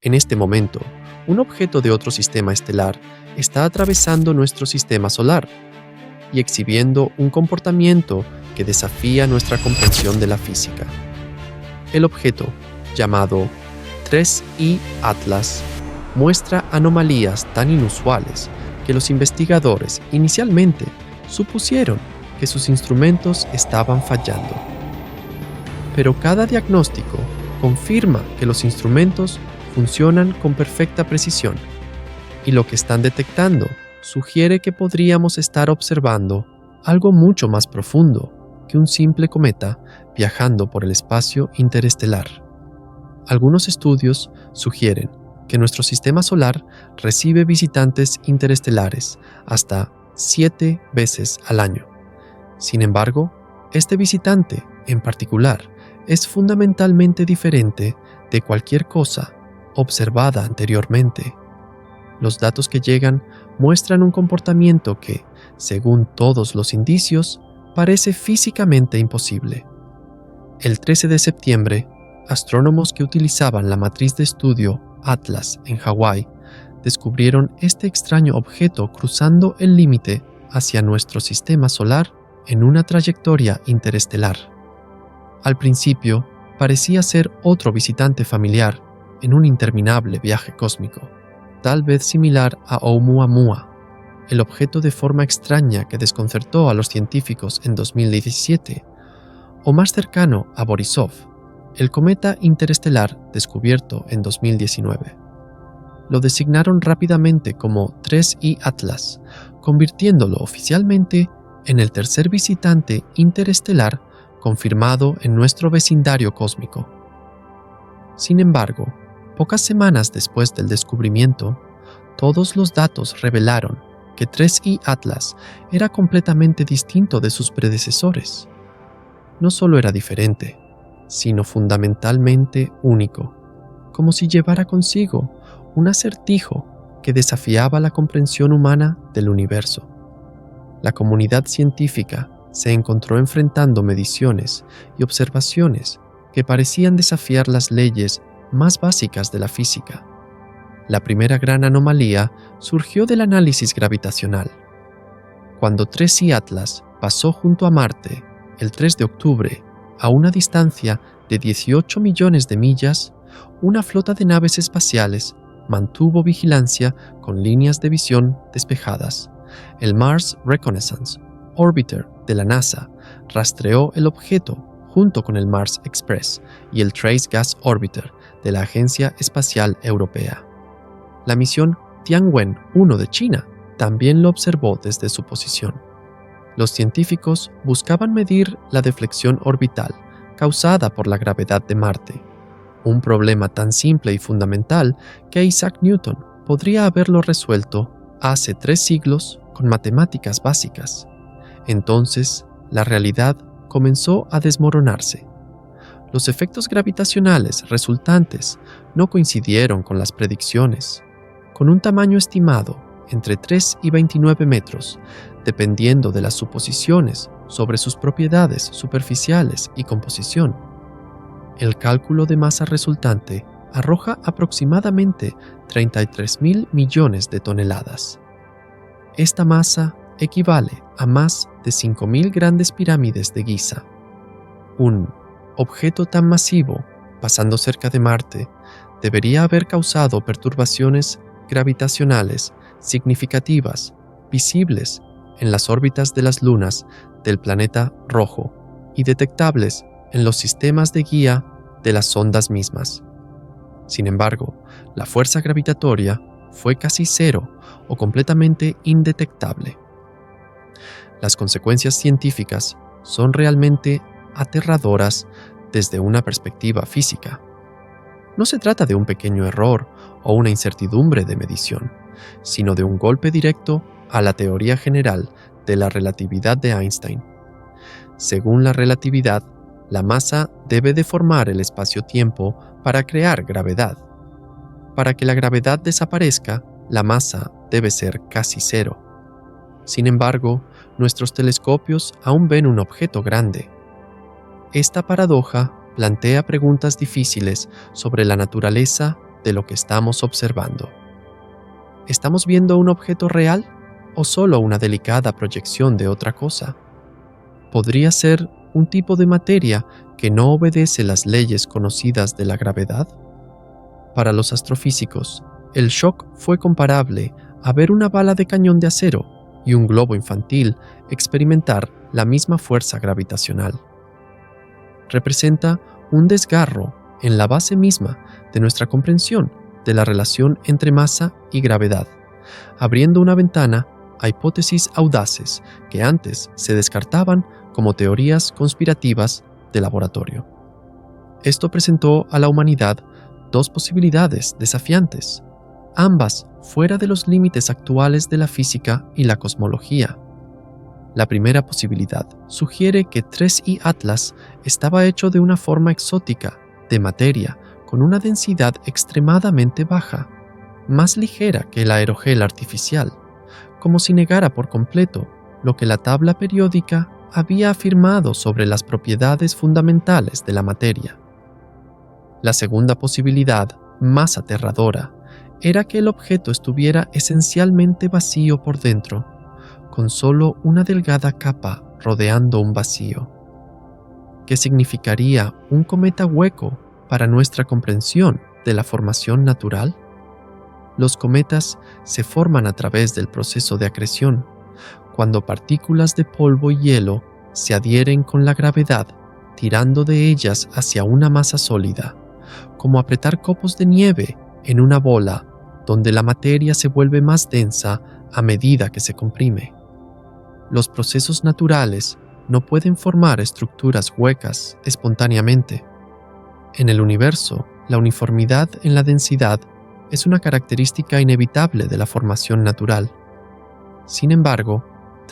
En este momento, un objeto de otro sistema estelar está atravesando nuestro sistema solar y exhibiendo un comportamiento que desafía nuestra comprensión de la física. El objeto, llamado 3I Atlas, muestra anomalías tan inusuales que los investigadores inicialmente supusieron que sus instrumentos estaban fallando. Pero cada diagnóstico confirma que los instrumentos funcionan con perfecta precisión y lo que están detectando sugiere que podríamos estar observando algo mucho más profundo que un simple cometa viajando por el espacio interestelar. Algunos estudios sugieren que nuestro sistema solar recibe visitantes interestelares hasta 7 veces al año. Sin embargo, este visitante, en particular, es fundamentalmente diferente de cualquier cosa observada anteriormente. Los datos que llegan muestran un comportamiento que, según todos los indicios, parece físicamente imposible. El 13 de septiembre, astrónomos que utilizaban la matriz de estudio Atlas en Hawái descubrieron este extraño objeto cruzando el límite hacia nuestro sistema solar en una trayectoria interestelar. Al principio, parecía ser otro visitante familiar en un interminable viaje cósmico, tal vez similar a Oumuamua, el objeto de forma extraña que desconcertó a los científicos en 2017, o más cercano a Borisov, el cometa interestelar descubierto en 2019. Lo designaron rápidamente como 3I Atlas, convirtiéndolo oficialmente en el tercer visitante interestelar confirmado en nuestro vecindario cósmico. Sin embargo, pocas semanas después del descubrimiento, todos los datos revelaron que 3I Atlas era completamente distinto de sus predecesores. No solo era diferente, sino fundamentalmente único, como si llevara consigo un acertijo que desafiaba la comprensión humana del universo. La comunidad científica se encontró enfrentando mediciones y observaciones que parecían desafiar las leyes más básicas de la física. La primera gran anomalía surgió del análisis gravitacional. Cuando 3I Atlas pasó junto a Marte el 3 de octubre, a una distancia de 18 millones de millas, una flota de naves espaciales mantuvo vigilancia con líneas de visión despejadas. El Mars Reconnaissance Orbiter de la NASA rastreó el objeto junto con el Mars Express y el Trace Gas Orbiter de la Agencia Espacial Europea. La misión Tianwen-1 de China también lo observó desde su posición. Los científicos buscaban medir la deflexión orbital causada por la gravedad de Marte, un problema tan simple y fundamental que Isaac Newton podría haberlo resuelto hace 3 siglos con matemáticas básicas. Entonces, la realidad comenzó a desmoronarse. Los efectos gravitacionales resultantes no coincidieron con las predicciones. Con un tamaño estimado entre 3 y 29 metros, dependiendo de las suposiciones sobre sus propiedades superficiales y composición. El cálculo de masa resultante arroja aproximadamente 33.000 millones de toneladas. Esta masa equivale a más de 5.000 grandes pirámides de Giza. Un objeto tan masivo, pasando cerca de Marte, debería haber causado perturbaciones gravitacionales significativas, visibles en las órbitas de las lunas del planeta rojo y detectables en los sistemas de guía de las sondas mismas. Sin embargo, la fuerza gravitatoria fue casi cero o completamente indetectable. Las consecuencias científicas son realmente aterradoras desde una perspectiva física. No se trata de un pequeño error o una incertidumbre de medición, sino de un golpe directo a la teoría general de la relatividad de Einstein. Según la relatividad, la masa debe deformar el espacio-tiempo para crear gravedad. Para que la gravedad desaparezca, la masa debe ser casi cero. Sin embargo, nuestros telescopios aún ven un objeto grande. Esta paradoja plantea preguntas difíciles sobre la naturaleza de lo que estamos observando. ¿Estamos viendo un objeto real o solo una delicada proyección de otra cosa? ¿Podría ser un tipo de materia que no obedece las leyes conocidas de la gravedad? Para los astrofísicos, el shock fue comparable a ver una bala de cañón de acero y un globo infantil experimentar la misma fuerza gravitacional. Representa un desgarro en la base misma de nuestra comprensión de la relación entre masa y gravedad, abriendo una ventana a hipótesis audaces que antes se descartaban como teorías conspirativas de laboratorio. Esto presentó a la humanidad dos posibilidades desafiantes, ambas fuera de los límites actuales de la física y la cosmología. La primera posibilidad sugiere que 3I Atlas estaba hecho de una forma exótica, de materia, con una densidad extremadamente baja, más ligera que el aerogel artificial, como si negara por completo lo que la tabla periódica había afirmado sobre las propiedades fundamentales de la materia. La segunda posibilidad, más aterradora, era que el objeto estuviera esencialmente vacío por dentro, con solo una delgada capa rodeando un vacío. ¿Qué significaría un cometa hueco para nuestra comprensión de la formación natural? Los cometas se forman a través del proceso de acreción, cuando partículas de polvo y hielo se adhieren con la gravedad, tirando de ellas hacia una masa sólida, como apretar copos de nieve en una bola donde la materia se vuelve más densa a medida que se comprime. Los procesos naturales no pueden formar estructuras huecas espontáneamente. En el universo, la uniformidad en la densidad es una característica inevitable de la formación natural. Sin embargo,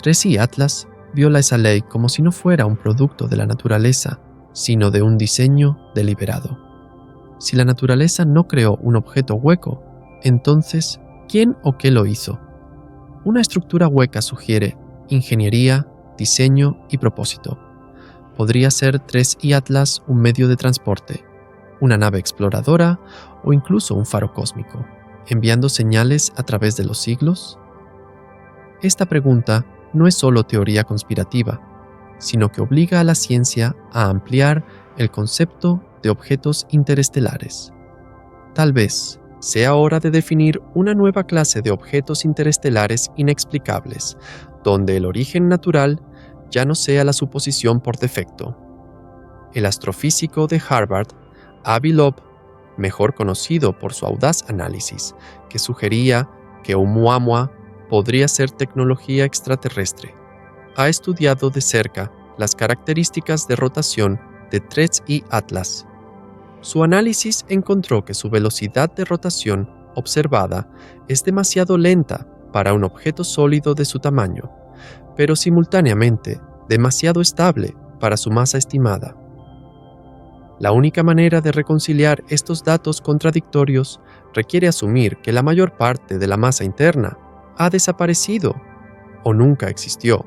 3I Atlas viola esa ley como si no fuera un producto de la naturaleza, sino de un diseño deliberado. Si la naturaleza no creó un objeto hueco, entonces, ¿quién o qué lo hizo? Una estructura hueca sugiere ingeniería, diseño y propósito. Podría ser 3I Atlas un medio de transporte, una nave exploradora o incluso un faro cósmico, enviando señales a través de los siglos. Esta pregunta no es solo teoría conspirativa, sino que obliga a la ciencia a ampliar el concepto de objetos interestelares. Tal vez sea hora de definir una nueva clase de objetos interestelares inexplicables, donde el origen natural ya no sea la suposición por defecto. El astrofísico de Harvard, Avi Loeb, mejor conocido por su audaz análisis, que sugería que Oumuamua podría ser tecnología extraterrestre, ha estudiado de cerca las características de rotación de 3I Atlas. Su análisis encontró que su velocidad de rotación observada es demasiado lenta para un objeto sólido de su tamaño, pero simultáneamente demasiado estable para su masa estimada. La única manera de reconciliar estos datos contradictorios requiere asumir que la mayor parte de la masa interna ha desaparecido o nunca existió,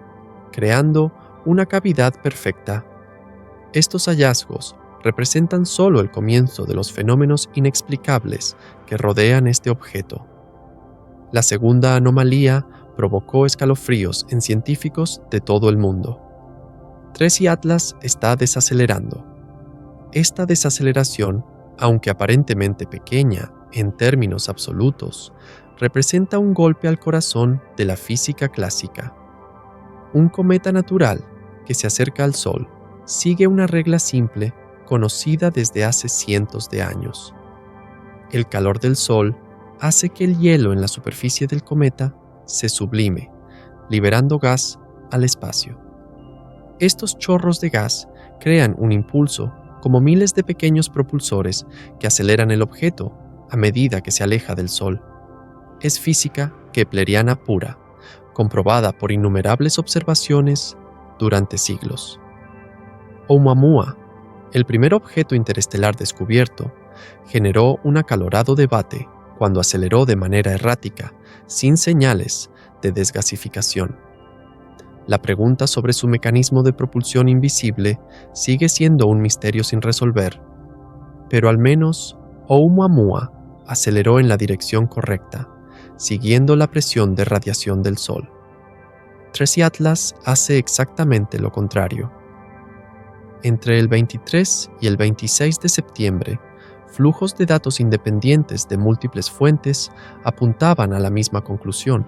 creando una cavidad perfecta. Estos hallazgos representan solo el comienzo de los fenómenos inexplicables que rodean este objeto. La segunda anomalía provocó escalofríos en científicos de todo el mundo. 3I Atlas está desacelerando. Esta desaceleración, aunque aparentemente pequeña en términos absolutos, representa un golpe al corazón de la física clásica. Un cometa natural que se acerca al Sol sigue una regla simple conocida desde hace cientos de años. El calor del Sol hace que el hielo en la superficie del cometa se sublime, liberando gas al espacio. Estos chorros de gas crean un impulso como miles de pequeños propulsores que aceleran el objeto a medida que se aleja del Sol. Es física kepleriana pura, comprobada por innumerables observaciones durante siglos. Oumuamua, el primer objeto interestelar descubierto, generó un acalorado debate cuando aceleró de manera errática, sin señales de desgasificación. La pregunta sobre su mecanismo de propulsión invisible sigue siendo un misterio sin resolver, pero al menos Oumuamua aceleró en la dirección correcta, siguiendo la presión de radiación del Sol. Tracy Atlas hace exactamente lo contrario. Entre el 23 y el 26 de septiembre, flujos de datos independientes de múltiples fuentes apuntaban a la misma conclusión.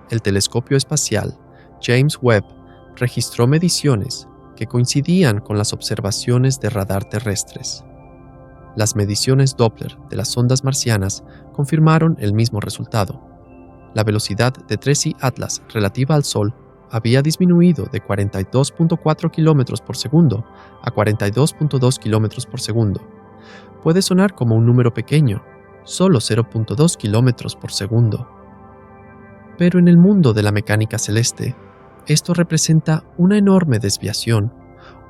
El telescopio espacial James Webb registró mediciones que coincidían con las observaciones de radar terrestres. Las mediciones Doppler de las sondas marcianas confirmaron el mismo resultado. La velocidad de Tracy Atlas relativa al Sol había disminuido de 42.4 km por segundo a 42.2 km por segundo. Puede sonar como un número pequeño, solo 0.2 km por segundo. Pero en el mundo de la mecánica celeste, esto representa una enorme desviación,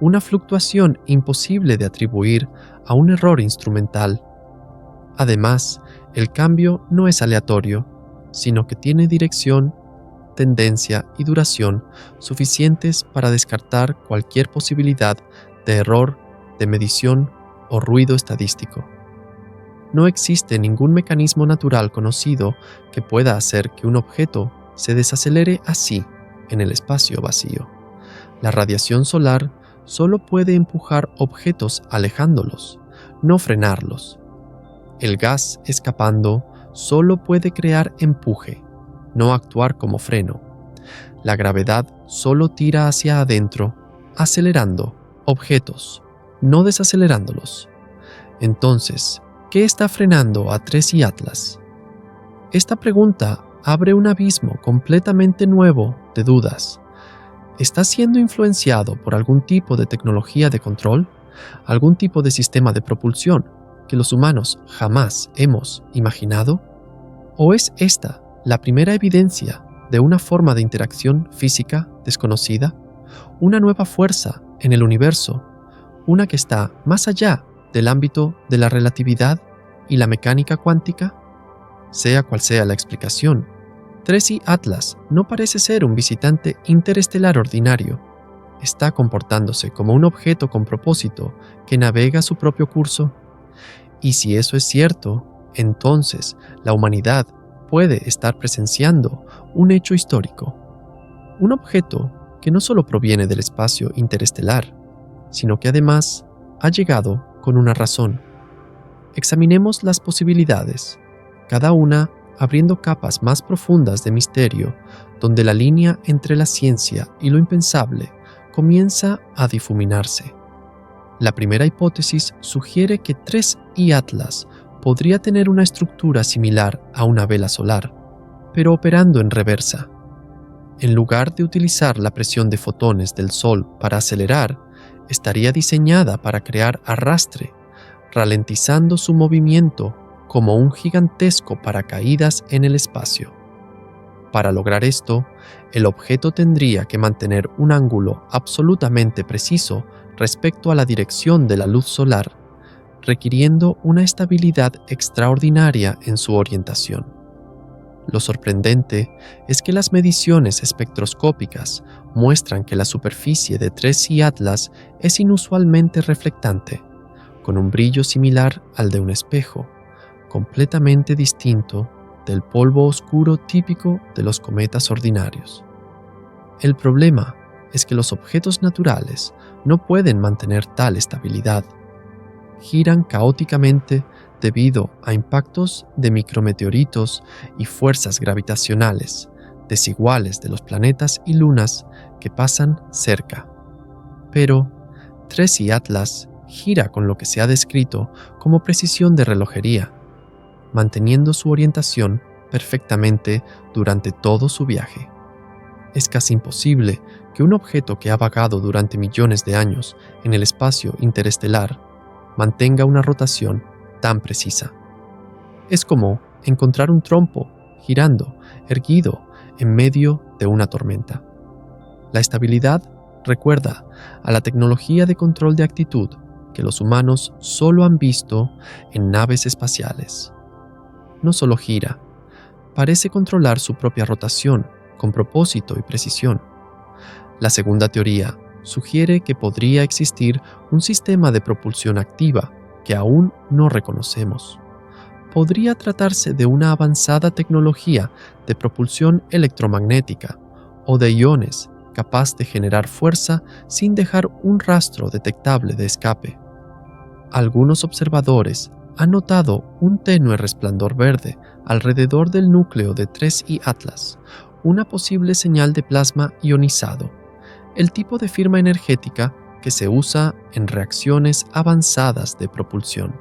una fluctuación imposible de atribuir a un error instrumental. Además, el cambio no es aleatorio, sino que tiene dirección, tendencia y duración suficientes para descartar cualquier posibilidad de error, de medición o ruido estadístico. No existe ningún mecanismo natural conocido que pueda hacer que un objeto se desacelere así en el espacio vacío. La radiación solar solo puede empujar objetos alejándolos, no frenarlos. El gas escapando solo puede crear empuje, no actuar como freno. La gravedad solo tira hacia adentro, acelerando objetos, no desacelerándolos. Entonces, ¿qué está frenando a Tracy Atlas? Esta pregunta abre un abismo completamente nuevo de dudas. ¿Está siendo influenciado por algún tipo de tecnología de control? ¿Algún tipo de sistema de propulsión que los humanos jamás hemos imaginado? ¿O es esta la primera evidencia de una forma de interacción física desconocida? ¿Una nueva fuerza en el universo? ¿Una que está más allá del ámbito de la relatividad y la mecánica cuántica? Sea cual sea la explicación, Tracy Atlas no parece ser un visitante interestelar ordinario. Está comportándose como un objeto con propósito que navega su propio curso. Y si eso es cierto, entonces la humanidad puede estar presenciando un hecho histórico. Un objeto que no solo proviene del espacio interestelar, sino que además ha llegado con una razón. Examinemos las posibilidades, cada una abriendo capas más profundas de misterio, donde la línea entre la ciencia y lo impensable comienza a difuminarse. La primera hipótesis sugiere que Tracy Atlas podría tener una estructura similar a una vela solar, pero operando en reversa. En lugar de utilizar la presión de fotones del Sol para acelerar, estaría diseñada para crear arrastre, ralentizando su movimiento como un gigantesco paracaídas en el espacio. Para lograr esto, el objeto tendría que mantener un ángulo absolutamente preciso respecto a la dirección de la luz solar, requiriendo una estabilidad extraordinaria en su orientación. Lo sorprendente es que las mediciones espectroscópicas muestran que la superficie de Tracy Atlas es inusualmente reflectante, con un brillo similar al de un espejo, completamente distinto del polvo oscuro típico de los cometas ordinarios. El problema es que los objetos naturales no pueden mantener tal estabilidad. Giran caóticamente debido a impactos de micrometeoritos y fuerzas gravitacionales desiguales de los planetas y lunas que pasan cerca. Pero Tracy Atlas gira con lo que se ha descrito como precisión de relojería, manteniendo su orientación perfectamente durante todo su viaje. Es casi imposible que un objeto que ha vagado durante millones de años en el espacio interestelar mantenga una rotación tan precisa. Es como encontrar un trompo girando, erguido, en medio de una tormenta. La estabilidad recuerda a la tecnología de control de actitud que los humanos solo han visto en naves espaciales. No solo gira, parece controlar su propia rotación con propósito y precisión. La segunda teoría sugiere que podría existir un sistema de propulsión activa que aún no reconocemos. podría tratarse de una avanzada tecnología de propulsión electromagnética o de iones capaz de generar fuerza sin dejar un rastro detectable de escape. Algunos observadores han notado un tenue resplandor verde alrededor del núcleo de 3I Atlas, una posible señal de plasma ionizado, el tipo de firma energética que se usa en reacciones avanzadas de propulsión.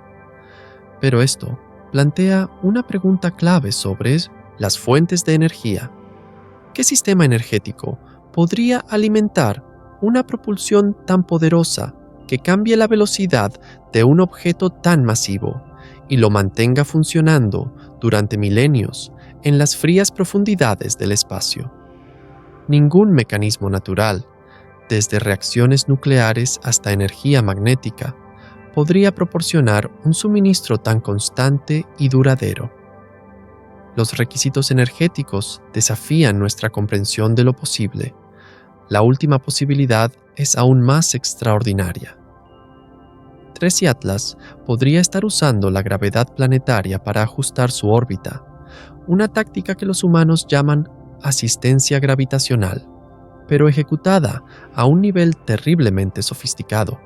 Pero esto plantea una pregunta clave sobre las fuentes de energía. ¿Qué sistema energético podría alimentar una propulsión tan poderosa que cambie la velocidad de un objeto tan masivo y lo mantenga funcionando durante milenios en las frías profundidades del espacio? Ningún mecanismo natural, desde reacciones nucleares hasta energía magnética, podría proporcionar un suministro tan constante y duradero. Los requisitos energéticos desafían nuestra comprensión de lo posible. La última posibilidad es aún más extraordinaria. 3I Atlas podría estar usando la gravedad planetaria para ajustar su órbita, una táctica que los humanos llaman asistencia gravitacional, pero ejecutada a un nivel terriblemente sofisticado.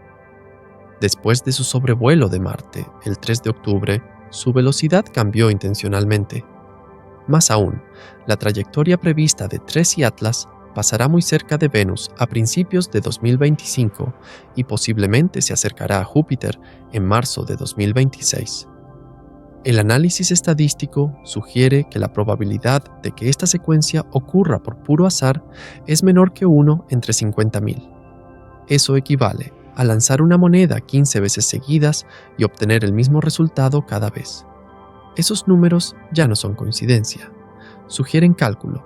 Después de su sobrevuelo de Marte, el 3 de octubre, su velocidad cambió intencionalmente. Más aún, la trayectoria prevista de 3I Atlas pasará muy cerca de Venus a principios de 2025 y posiblemente se acercará a Júpiter en marzo de 2026. El análisis estadístico sugiere que la probabilidad de que esta secuencia ocurra por puro azar es menor que 1 entre 50.000. Eso equivale a lanzar una moneda 15 veces seguidas y obtener el mismo resultado cada vez. Esos números ya no son coincidencia, sugieren cálculo,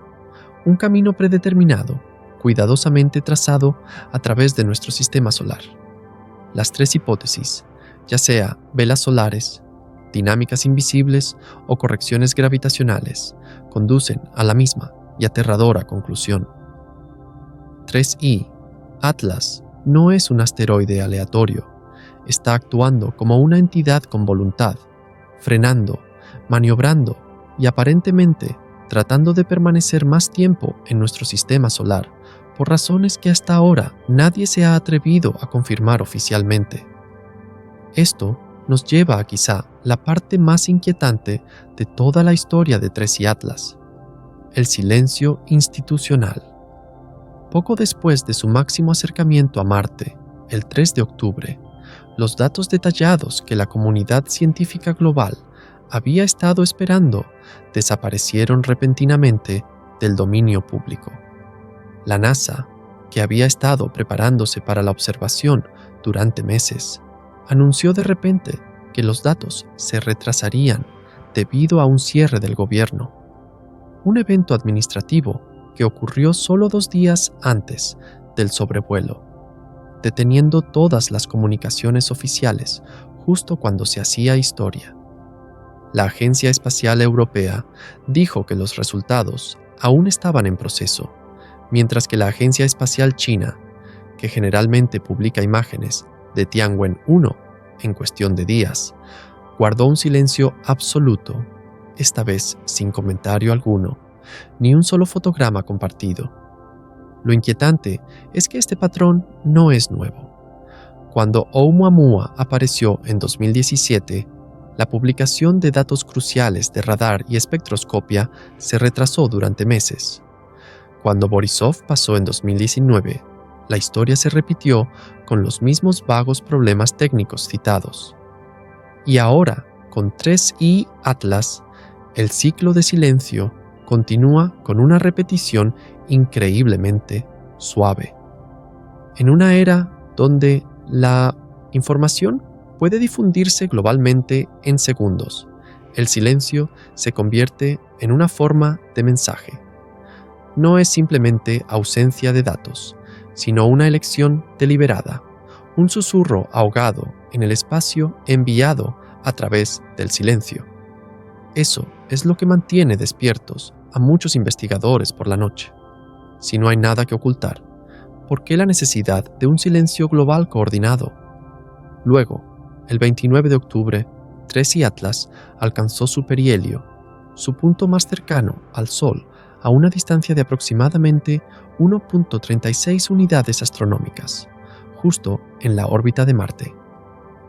un camino predeterminado, cuidadosamente trazado a través de nuestro sistema solar. Las tres hipótesis, ya sea velas solares, dinámicas invisibles o correcciones gravitacionales, conducen a la misma y aterradora conclusión. 3I Atlas no es un asteroide aleatorio, está actuando como una entidad con voluntad, frenando, maniobrando y aparentemente tratando de permanecer más tiempo en nuestro sistema solar, por razones que hasta ahora nadie se ha atrevido a confirmar oficialmente. Esto nos lleva a quizá la parte más inquietante de toda la historia de 3I Atlas: el silencio institucional. Poco después de su máximo acercamiento a Marte, el 3 de octubre, los datos detallados que la comunidad científica global había estado esperando desaparecieron repentinamente del dominio público. La NASA, que había estado preparándose para la observación durante meses, anunció de repente que los datos se retrasarían debido a un cierre del gobierno. Un evento administrativo que ocurrió solo 2 días antes del sobrevuelo, deteniendo todas las comunicaciones oficiales justo cuando se hacía historia. La Agencia Espacial Europea dijo que los resultados aún estaban en proceso, mientras que la Agencia Espacial China, que generalmente publica imágenes de Tianwen-1 en cuestión de días, guardó un silencio absoluto, esta vez sin comentario alguno, ni un solo fotograma compartido. Lo inquietante es que este patrón no es nuevo. Cuando Oumuamua apareció en 2017, la publicación de datos cruciales de radar y espectroscopia se retrasó durante meses. Cuando Borisov pasó en 2019, la historia se repitió con los mismos vagos problemas técnicos citados. Y ahora, con 3I Atlas, el ciclo de silencio continúa con una repetición increíblemente suave. En una era donde la información puede difundirse globalmente en segundos, el silencio se convierte en una forma de mensaje. No es simplemente ausencia de datos, sino una elección deliberada, un susurro ahogado en el espacio enviado a través del silencio. Eso es lo que mantiene despiertos a muchos investigadores por la noche. Si no hay nada que ocultar, ¿por qué la necesidad de un silencio global coordinado? Luego, el 29 de octubre, Tres y Atlas alcanzó su perihelio, su punto más cercano al Sol, a una distancia de aproximadamente 1.36 unidades astronómicas, justo en la órbita de Marte.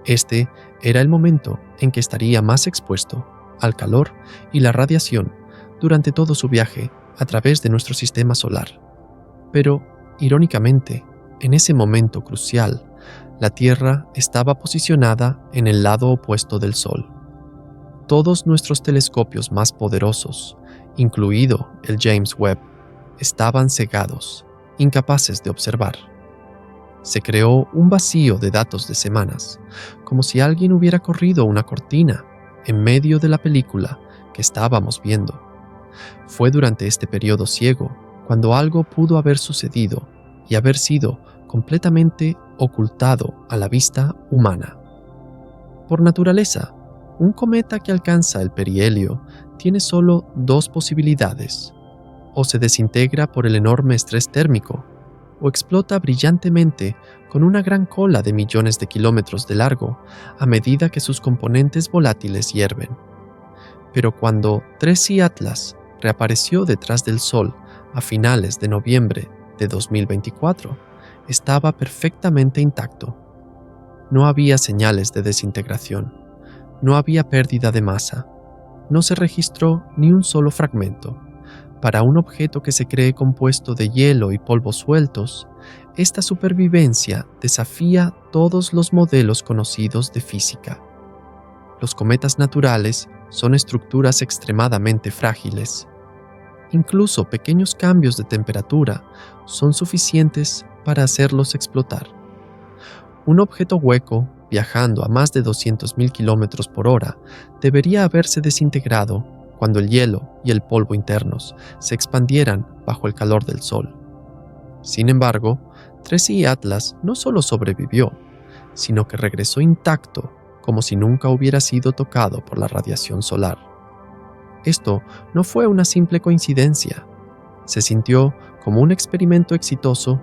Este era el momento en que estaría más expuesto al calor y la radiación durante todo su viaje a través de nuestro sistema solar. Pero, irónicamente, en ese momento crucial, la Tierra estaba posicionada en el lado opuesto del Sol. Todos nuestros telescopios más poderosos, incluido el James Webb, estaban cegados, incapaces de observar. Se creó un vacío de datos de semanas, como si alguien hubiera corrido una cortina en medio de la película que estábamos viendo. Fue durante este periodo ciego cuando algo pudo haber sucedido y haber sido completamente ocultado a la vista humana. Por naturaleza, un cometa que alcanza el perihelio tiene solo dos posibilidades: o se desintegra por el enorme estrés térmico, o explota brillantemente con una gran cola de millones de kilómetros de largo a medida que sus componentes volátiles hierven. Pero cuando 3i Atlas reapareció detrás del Sol a finales de noviembre de 2024, estaba perfectamente intacto. No había señales de desintegración, no había pérdida de masa, no se registró ni un solo fragmento. Para un objeto que se cree compuesto de hielo y polvos sueltos, esta supervivencia desafía todos los modelos conocidos de física. Los cometas naturales son estructuras extremadamente frágiles. Incluso pequeños cambios de temperatura son suficientes para hacerlos explotar. Un objeto hueco, viajando a más de 200.000 kilómetros por hora, debería haberse desintegrado cuando el hielo y el polvo internos se expandieran bajo el calor del Sol. Sin embargo, 3i Atlas no solo sobrevivió, sino que regresó intacto, como si nunca hubiera sido tocado por la radiación solar. Esto no fue una simple coincidencia. Se sintió como un experimento exitoso,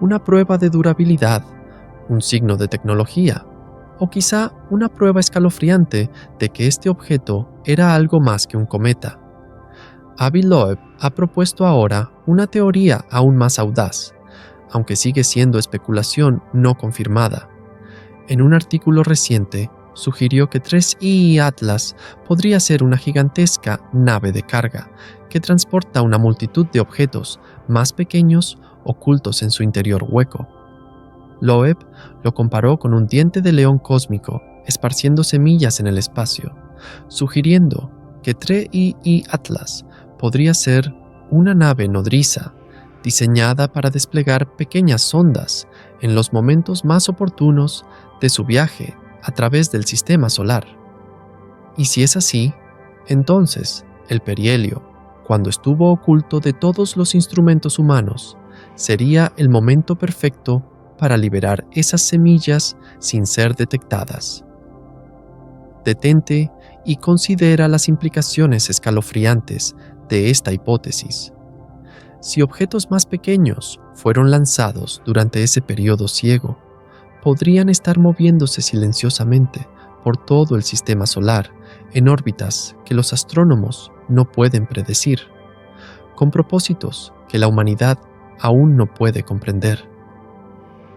una prueba de durabilidad, un signo de tecnología, o quizá una prueba escalofriante de que este objeto era algo más que un cometa. Avi Loeb ha propuesto ahora una teoría aún más audaz, aunque sigue siendo especulación no confirmada. En un artículo reciente, sugirió que 3i Atlas podría ser una gigantesca nave de carga que transporta una multitud de objetos más pequeños ocultos en su interior hueco. Loeb lo comparó con un diente de león cósmico esparciendo semillas en el espacio, sugiriendo que 3i Atlas podría ser una nave nodriza diseñada para desplegar pequeñas sondas en los momentos más oportunos de su viaje a través del sistema solar. Y si es así, entonces el perihelio, cuando estuvo oculto de todos los instrumentos humanos, sería el momento perfecto para liberar esas semillas sin ser detectadas. Detente y considera las implicaciones escalofriantes de esta hipótesis. Si objetos más pequeños fueron lanzados durante ese periodo ciego, podrían estar moviéndose silenciosamente por todo el sistema solar en órbitas que los astrónomos no pueden predecir, con propósitos que la humanidad aún no puede comprender.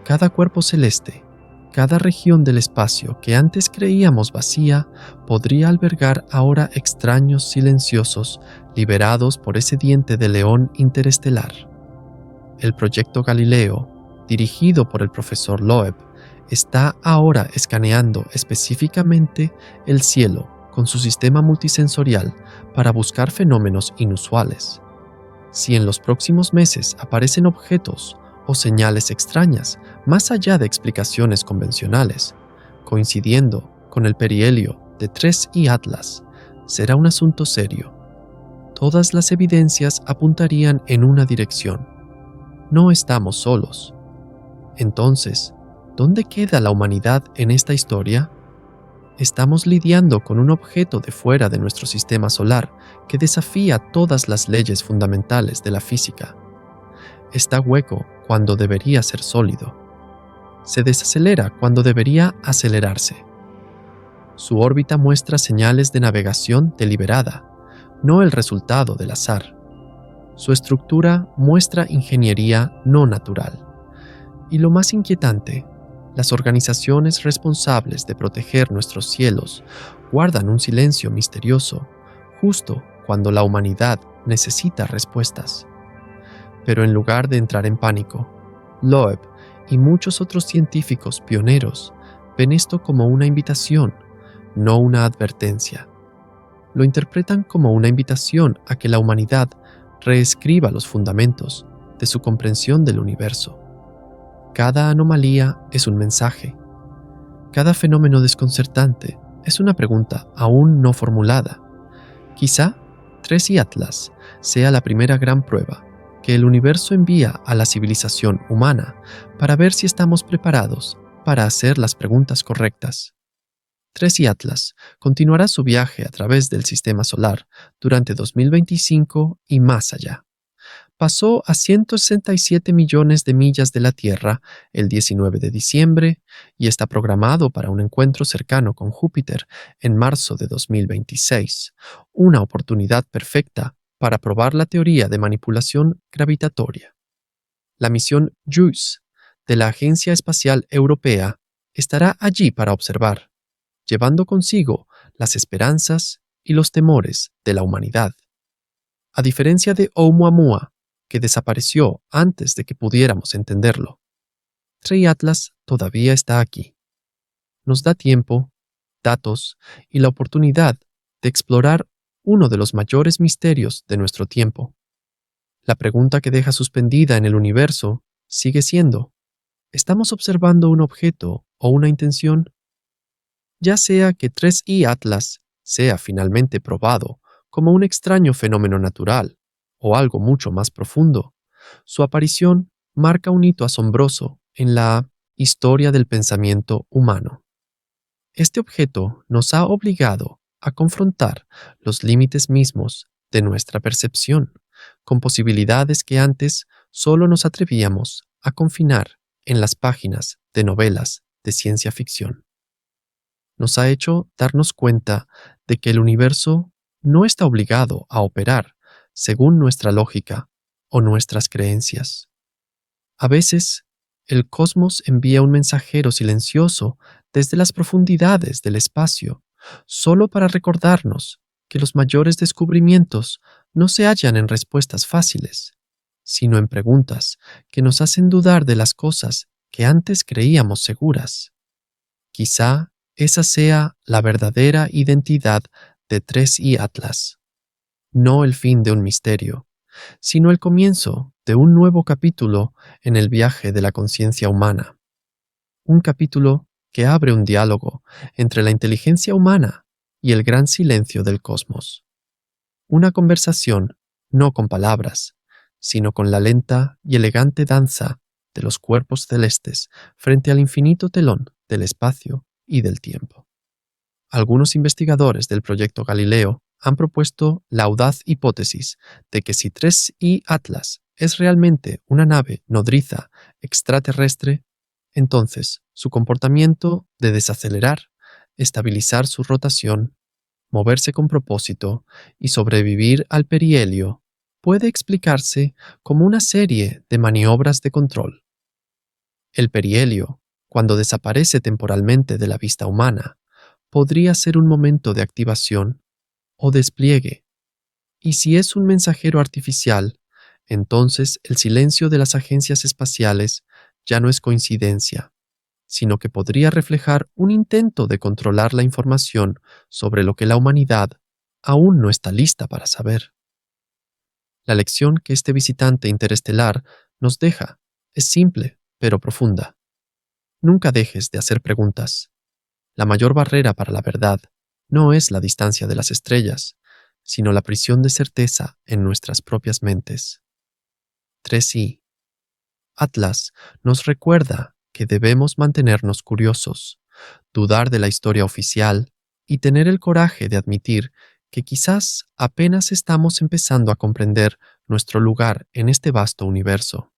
Cada cuerpo celeste, cada región del espacio que antes creíamos vacía, podría albergar ahora extraños silenciosos liberados por ese diente de león interestelar. El proyecto Galileo, dirigido por el profesor Loeb, está ahora escaneando específicamente el cielo con su sistema multisensorial para buscar fenómenos inusuales. Si en los próximos meses aparecen objetos o señales extrañas más allá de explicaciones convencionales, coincidiendo con el perihelio de 3i Atlas, será un asunto serio. Todas las evidencias apuntarían en una dirección. No estamos solos. Entonces, ¿dónde queda la humanidad en esta historia? Estamos lidiando con un objeto de fuera de nuestro sistema solar que desafía todas las leyes fundamentales de la física. Está hueco cuando debería ser sólido. Se desacelera cuando debería acelerarse. Su órbita muestra señales de navegación deliberada, no el resultado del azar. Su estructura muestra ingeniería no natural. Y lo más inquietante, las organizaciones responsables de proteger nuestros cielos guardan un silencio misterioso, justo cuando la humanidad necesita respuestas. Pero en lugar de entrar en pánico, Loeb y muchos otros científicos pioneros ven esto como una invitación, no una advertencia. Lo interpretan como una invitación a que la humanidad reescriba los fundamentos de su comprensión del universo. Cada anomalía es un mensaje. Cada fenómeno desconcertante es una pregunta aún no formulada. Quizá 3i Atlas sea la primera gran prueba que el universo envía a la civilización humana para ver si estamos preparados para hacer las preguntas correctas. 3i Atlas continuará su viaje a través del sistema solar durante 2025 y más allá. Pasó a 167 millones de millas de la Tierra el 19 de diciembre y está programado para un encuentro cercano con Júpiter en marzo de 2026, una oportunidad perfecta para probar la teoría de manipulación gravitatoria. La misión JUICE de la Agencia Espacial Europea estará allí para observar, llevando consigo las esperanzas y los temores de la humanidad. A diferencia de Oumuamua, que desapareció antes de que pudiéramos entenderlo, 3i Atlas todavía está aquí. Nos da tiempo, datos y la oportunidad de explorar uno de los mayores misterios de nuestro tiempo. La pregunta que deja suspendida en el universo sigue siendo: ¿estamos observando un objeto o una intención? Ya sea que 3i Atlas sea finalmente probado como un extraño fenómeno natural o algo mucho más profundo, su aparición marca un hito asombroso en la historia del pensamiento humano. Este objeto nos ha obligado a confrontar los límites mismos de nuestra percepción, con posibilidades que antes solo nos atrevíamos a confinar en las páginas de novelas de ciencia ficción. Nos ha hecho darnos cuenta de que el universo no está obligado a operar según nuestra lógica o nuestras creencias. A veces, el cosmos envía un mensajero silencioso desde las profundidades del espacio, solo para recordarnos que los mayores descubrimientos no se hallan en respuestas fáciles, sino en preguntas que nos hacen dudar de las cosas que antes creíamos seguras. Quizá esa sea la verdadera identidad de 3i Atlas. No el fin de un misterio, sino el comienzo de un nuevo capítulo en el viaje de la conciencia humana. Un capítulo que abre un diálogo entre la inteligencia humana y el gran silencio del cosmos. Una conversación no con palabras, sino con la lenta y elegante danza de los cuerpos celestes frente al infinito telón del espacio y del tiempo. Algunos investigadores del proyecto Galileo han propuesto la audaz hipótesis de que si 3i Atlas es realmente una nave nodriza extraterrestre, entonces su comportamiento de desacelerar, estabilizar su rotación, moverse con propósito y sobrevivir al perihelio puede explicarse como una serie de maniobras de control. El perihelio, cuando desaparece temporalmente de la vista humana, podría ser un momento de activación o despliegue. Y si es un mensajero artificial, entonces el silencio de las agencias espaciales ya no es coincidencia, sino que podría reflejar un intento de controlar la información sobre lo que la humanidad aún no está lista para saber. La lección que este visitante interestelar nos deja es simple, pero profunda. Nunca dejes de hacer preguntas. La mayor barrera para la verdad no es la distancia de las estrellas, sino la prisión de certeza en nuestras propias mentes. 3i Atlas nos recuerda que debemos mantenernos curiosos, dudar de la historia oficial y tener el coraje de admitir que quizás apenas estamos empezando a comprender nuestro lugar en este vasto universo.